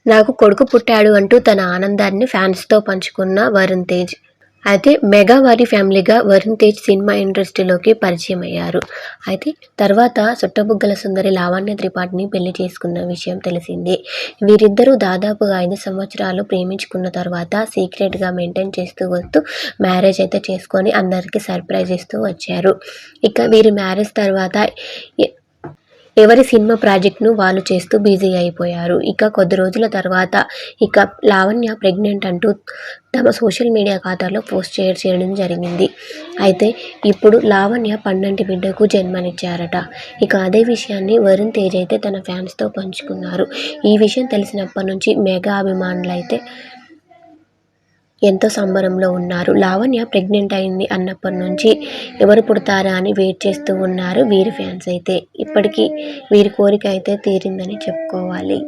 నాకు కొడుకు పుట్టాడు అంటూ తన ఆనందాన్ని ఫ్యాన్స్‌తో పంచుకున్న వరుణ్ తేజ్. అయితే మెగా వారి ఫ్యామిలీగా వరుణ్ తేజ్ సినిమా ఇండస్ట్రీలోకి పరిచయమయ్యారు. అయితే తర్వాత సుట్టబుగ్గల సుందరి లావణ్య త్రిపాఠిని పెళ్లి చేసుకున్న విషయం తెలిసిందే. వీరిద్దరూ దాదాపుగా 5 సంవత్సరాలు ప్రేమించుకున్న తర్వాత సీక్రెట్‌గా మెయింటైన్ చేస్తూ వస్తూ మ్యారేజ్ అయితే చేసుకొని అందరికీ సర్ప్రైజ్ ఇస్తూ వచ్చారు. ఇక వీరి మ్యారేజ్ తర్వాత ఎవరి సినిమా ప్రాజెక్ట్‌ను వాళ్ళు చేస్తూ బిజీ అయిపోయారు. ఇక కొద్ది రోజుల తర్వాత లావణ్య ప్రెగ్నెంట్ అంటూ తమ సోషల్ మీడియా ఖాతాలో పోస్ట్ చేయడం జరిగింది. అయితే ఇప్పుడు లావణ్య పండంటి బిడ్డకు జన్మనిచ్చారట. ఇక అదే విషయాన్ని వరుణ్ తేజ్ అయితే తన ఫ్యాన్స్‌తో పంచుకున్నారు. ఈ విషయం తెలిసినప్పటి నుంచి మెగా అభిమానులైతే ఎంతో సంబరంలో ఉన్నారు. లావణ్య ప్రెగ్నెంట్ అయింది అన్నప్పటి నుంచి ఎవరు పుడతారా అని వెయిట్ చేస్తూ ఉన్నారు వీరి ఫ్యాన్స్ అయితే. ఇప్పటికీ వీరి కోరిక అయితే తీరిందని చెప్పుకోవాలి.